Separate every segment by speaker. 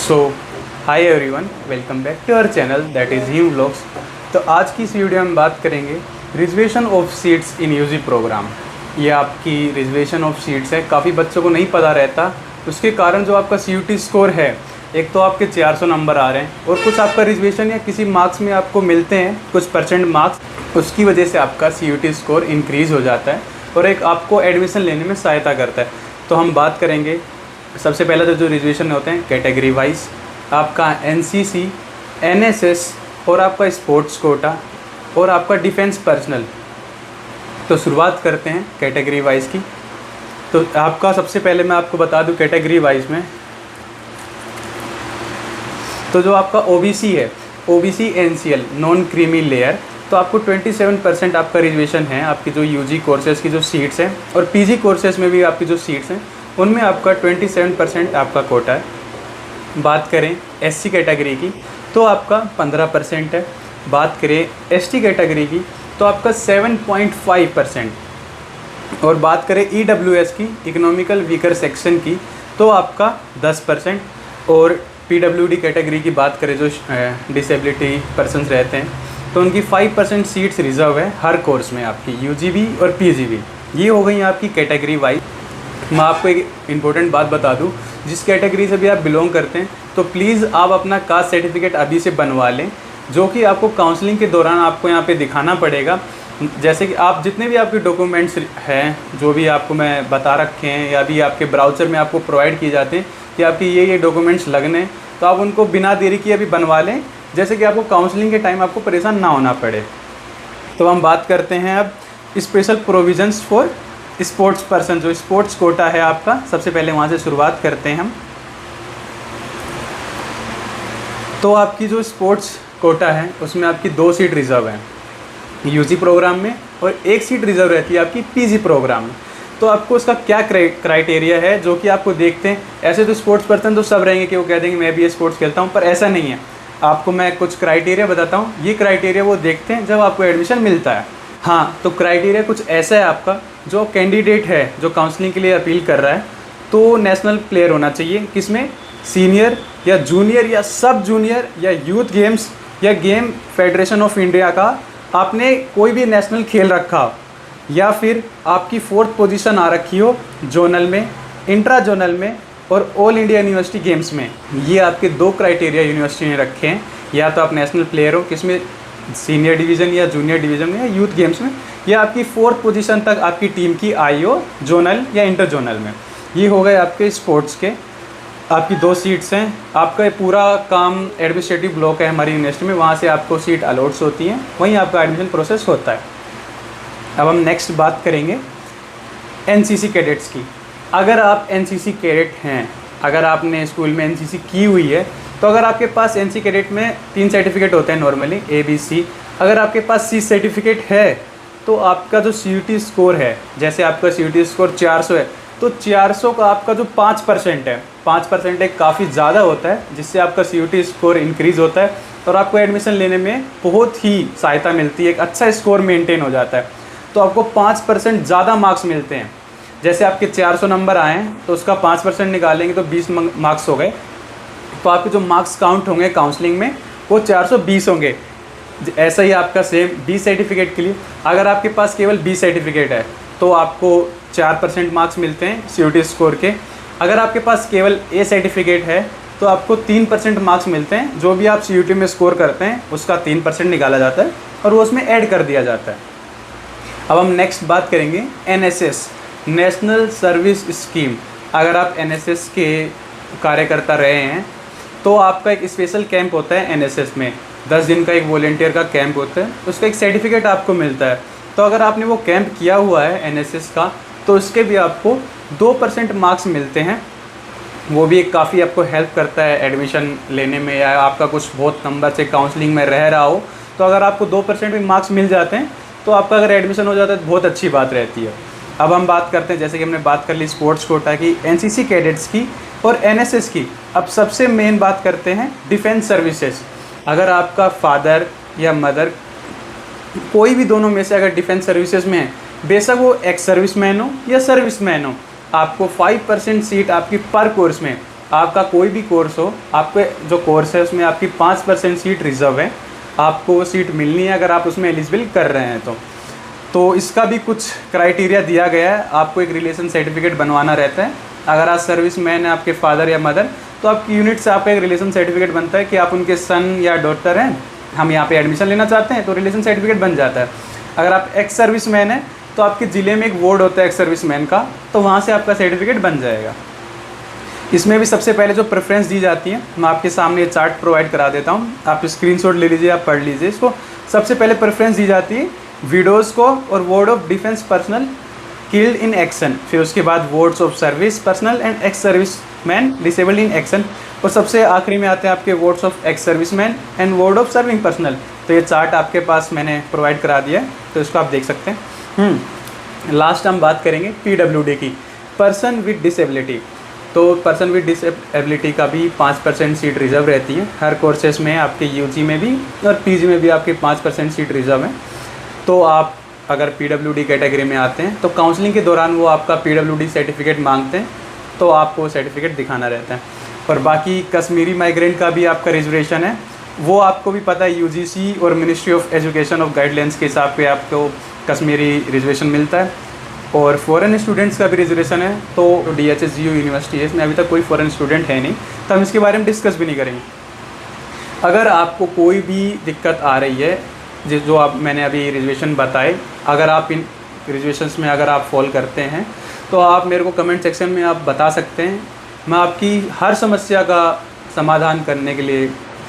Speaker 1: So hi everyone, welcome back to our channel that is Heem vlogs. तो आज की इस वीडियो में बात करेंगे reservation of seats in UG programme. ये आपकी रिजर्वेशन ऑफ सीट्स है, काफ़ी बच्चों को नहीं पता रहता। उसके कारण जो आपका CUT स्कोर है, एक तो आपके 400 नंबर आ रहे हैं और कुछ आपका रिजर्वेशन या किसी मार्क्स में आपको मिलते हैं कुछ परसेंट मार्क्स, उसकी वजह से आपका CUT स्कोर इंक्रीज़ हो जाता है और एक आपको एडमिशन लेने में सहायता करता है। तो हम बात करेंगे सबसे पहले तो जो रिजर्वेशन होते हैं कैटेगरी वाइज, आपका NCC, NSS और आपका स्पोर्ट्स कोटा और आपका डिफेंस पर्सनल। तो शुरुआत करते हैं कैटेगरी वाइज की। तो आपका सबसे पहले मैं आपको बता दूं कैटेगरी वाइज में, तो जो आपका OBC है, OBC NCL non creamy layer, तो आपको 27% आपका रिजर्वेशन है। आपकी जो UG कोर्सेज़ की जो सीट्स हैं और PG कोर्सेज़ में भी आपकी जो सीट्स हैं उनमें आपका 27% आपका कोटा है। बात करें SC कैटेगरी की तो आपका 15% है। बात करें ST कैटेगरी की तो आपका 7.5%। और बात करें EWS की, इकोनॉमिकल वीकर सेक्शन की, तो आपका 10%। और PWD कैटेगरी की बात करें जो डिसेबिलिटी पर्सनस रहते हैं, तो उनकी 5% सीट्स रिजर्व है हर कोर्स में, आपकी UG भी और PG भी। ये हो गई आपकी कैटेगरी वाइज। मैं आपको एक इम्पोर्टेंट बात बता दूं, जिस कैटेगरी से भी आप बिलोंग करते हैं तो प्लीज़ आप अपना कास्ट सर्टिफिकेट अभी से बनवा लें, जो कि आपको काउंसलिंग के दौरान आपको यहाँ पे दिखाना पड़ेगा। जैसे कि आप जितने भी आपके डॉक्यूमेंट्स हैं, जो भी आपको मैं बता रखे हैं या भी आपके ब्राउज़र में आपको प्रोवाइड किए जाते हैं कि आपके ये डॉक्यूमेंट्स लगने, तो आप उनको बिना देरी किए अभी बनवा लें, जैसे कि आपको काउंसलिंग के टाइम आपको परेशान ना होना पड़े। तो हम बात करते हैं अब special provisions for sports person, जो स्पोर्ट्स कोटा है आपका, सबसे पहले वहाँ से शुरुआत करते हैं हम। तो आपकी जो स्पोर्ट्स कोटा है उसमें आपकी 2 सीट रिज़र्व है UG प्रोग्राम में और 1 सीट रिज़र्व रहती है आपकी PG प्रोग्राम में। तो आपको उसका क्या क्राइटेरिया है जो कि आपको देखते हैं। ऐसे तो स्पोर्ट्स पर्सन तो सब रहेंगे कि वो कह देंगे मैं भी ये स्पोर्ट्स खेलता हूँ, पर ऐसा नहीं है। आपको मैं कुछ क्राइटेरिया बताता हूँ। ये क्राइटेरिया वो देखते हैं जब आपको एडमिशन मिलता है। हाँ, तो क्राइटेरिया कुछ ऐसा है आपका, जो कैंडिडेट है जो काउंसलिंग के लिए अपील कर रहा है, तो नेशनल प्लेयर होना चाहिए। किसमें? सीनियर या जूनियर या सब जूनियर या यूथ गेम्स या गेम फेडरेशन ऑफ इंडिया का आपने कोई भी नेशनल खेल रखा हो, या फिर आपकी 4th पोजीशन आ रखी हो जोनल में, इंट्रा जोनल में और ऑल इंडिया यूनिवर्सिटी गेम्स में। ये आपके 2 क्राइटेरिया यूनिवर्सिटी ने रखे हैं। या तो आप नेशनल प्लेयर हो, किसमें? सीनियर डिवीज़न या जूनियर डिवीज़न में या यूथ गेम्स में, या आपकी 4th पोजीशन तक आपकी टीम की आई हो जोनल या इंटर जोनल में। ये हो गए आपके स्पोर्ट्स के। आपकी 2 सीट्स हैं। आपका ये पूरा काम एडमिनिस्ट्रेटिव ब्लॉक है हमारी यूनिवर्सिटी में, वहाँ से आपको सीट अलॉट्स होती हैं, वहीं आपका एडमिशन प्रोसेस होता है। अब हम नेक्स्ट बात करेंगे NCC कैडेट्स की। अगर आप NCC कैडेट हैं, अगर आपने स्कूल में NCC की हुई है, तो अगर आपके पास NC कैडेट में 3 सर्टिफिकेट होते हैं नॉर्मली, ABC। अगर आपके पास C सर्टिफिकेट है तो आपका जो CUT स्कोर है, जैसे आपका CUT स्कोर 400 है, तो 400 का आपका जो 5% है, 5% एक काफ़ी ज़्यादा होता है, जिससे आपका CUT स्कोर इंक्रीज़ होता है और आपको एडमिशन लेने में बहुत ही सहायता मिलती है। एक अच्छा स्कोर मेंटेन हो जाता है, तो आपको 5% ज़्यादा मार्क्स मिलते हैं। जैसे आपके 400 नंबर आए हैं तो उसका 5% निकालेंगे तो 20 मार्क्स हो गए, तो आपके जो मार्क्स काउंट होंगे काउंसलिंग में वो 420 होंगे। ऐसा ही आपका सेम B सर्टिफिकेट के लिए, अगर आपके पास केवल B सर्टिफिकेट है तो आपको 4% मार्क्स मिलते हैं CUT स्कोर के। अगर आपके पास केवल A सर्टिफिकेट है तो आपको 3% मार्क्स मिलते हैं। जो भी आप CUT में स्कोर करते हैं उसका 3% निकाला जाता है और वो उसमें ऐड कर दिया जाता है। अब हम नेक्स्ट बात करेंगे NSS, नेशनल सर्विस स्कीम। अगर आप NSS के कार्यकर्ता रहे हैं तो आपका एक स्पेशल कैंप होता है NSS में, 10 दिन का एक वॉलेंटियर का कैंप होता है, उसका एक सर्टिफिकेट आपको मिलता है। तो अगर आपने वो कैंप किया हुआ है NSS का, तो उसके भी आपको 2% मार्क्स मिलते हैं। वो भी एक काफ़ी आपको हेल्प करता है एडमिशन लेने में, या आपका कुछ बहुत नंबर से काउंसलिंग में रह रहा हो, तो अगर आपको 2% भी मार्क्स मिल जाते हैं तो आपका अगर एडमिशन हो जाता है तो बहुत अच्छी बात रहती है। अब हम बात करते हैं, जैसे कि हमने बात कर ली स्पोर्ट्स कोटा की, NCC कैडेट्स की और NSS की। अब सबसे मेन बात करते हैं डिफेंस सर्विसेज। अगर आपका फादर या मदर कोई भी दोनों में से अगर डिफेंस सर्विसेज में है, बेशक वो एक्स सर्विसमैन हो या सर्विसमैन हो, आपको 5% सीट आपकी पर कोर्स में आपका कोई भी कोर्स हो, आपके जो कोर्स है उसमें आपकी 5% सीट रिज़र्व है, आपको वो सीट मिलनी है अगर आप उसमें एलिजिबल कर रहे हैं तो इसका भी कुछ क्राइटेरिया दिया गया है। आपको एक रिलेशन सर्टिफिकेट बनवाना रहता है। अगर आप सर्विस मैन है, आपके फादर या मदर, तो आपकी यूनिट से आपका एक रिलेशन सर्टिफिकेट बनता है कि आप उनके सन या डॉटर हैं, हम यहाँ पे एडमिशन लेना चाहते हैं, तो रिलेशन सर्टिफिकेट बन जाता है। अगर आप एक्स सर्विस मैन है तो आपके ज़िले में एक वार्ड होता है एक्स सर्विस मैन का, तो वहाँ से आपका सर्टिफिकेट बन जाएगा। इसमें भी सबसे पहले जो प्रेफरेंस दी जाती है, मैं आपके सामने ये चार्ट प्रोवाइड करा देता हूँ, आप स्क्रीनशॉट ले लीजिए, आप पढ़ लीजिए इसको। सबसे पहले प्रेफरेंस दी जाती है विडोज़ को और ward of defence personnel killed in action, फिर उसके बाद wards of service personnel and ex service man disabled in action, और सबसे आखिरी में आते हैं आपके wards of ex service man and ward of serving personnel. तो ये चार्ट आपके पास मैंने प्रोवाइड करा दिया है, तो इसको आप देख सकते हैं। लास्ट हम बात करेंगे PWD की, पर्सन विद डिसेबिलिटी। तो पर्सन विद डिसेबिलिटी का भी 5% सीट रिज़र्व रहती है हर कोर्सेस में, आपके UG में भी और PG में भी आपके 5% सीट रिज़र्व है। तो आप अगर PWD कैटेगरी में आते हैं तो काउंसलिंग के दौरान वो आपका PWD सर्टिफिकेट मांगते हैं, तो आपको सर्टिफिकेट दिखाना रहता है। और बाकी कश्मीरी माइग्रेंट का भी आपका रिजर्वेशन है, वो आपको भी पता है UGC और ministry of education of guidelines के हिसाब पे आपको कश्मीरी रिजर्वेशन मिलता है। और फॉरेन स्टूडेंट्स का भी रिजर्वेशन है, तो DHSU यूनिवर्सिटी है, इसमें अभी तक कोई फॉरेन स्टूडेंट है नहीं, तो हम इसके बारे में डिस्कस भी नहीं करेंगे। अगर आपको कोई भी दिक्कत आ रही है, जो आप मैंने अभी रिजर्वेशन बताए, अगर आप इन रिजर्वेशंस में अगर आप फॉल करते हैं तो आप मेरे को कमेंट सेक्शन में आप बता सकते हैं। मैं आपकी हर समस्या का समाधान करने के लिए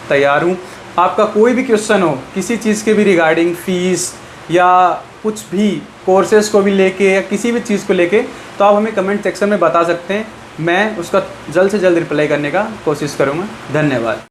Speaker 1: तैयार हूँ। आपका कोई भी क्वेश्चन हो किसी चीज़ के भी रिगार्डिंग, फ़ीस या कुछ भी कोर्सेज़ को भी लेके या किसी भी चीज़ को लेके, तो आप हमें कमेंट सेक्शन में बता सकते हैं। मैं उसका जल्द से जल्द रिप्लाई करने का कोशिश करूँगा। धन्यवाद।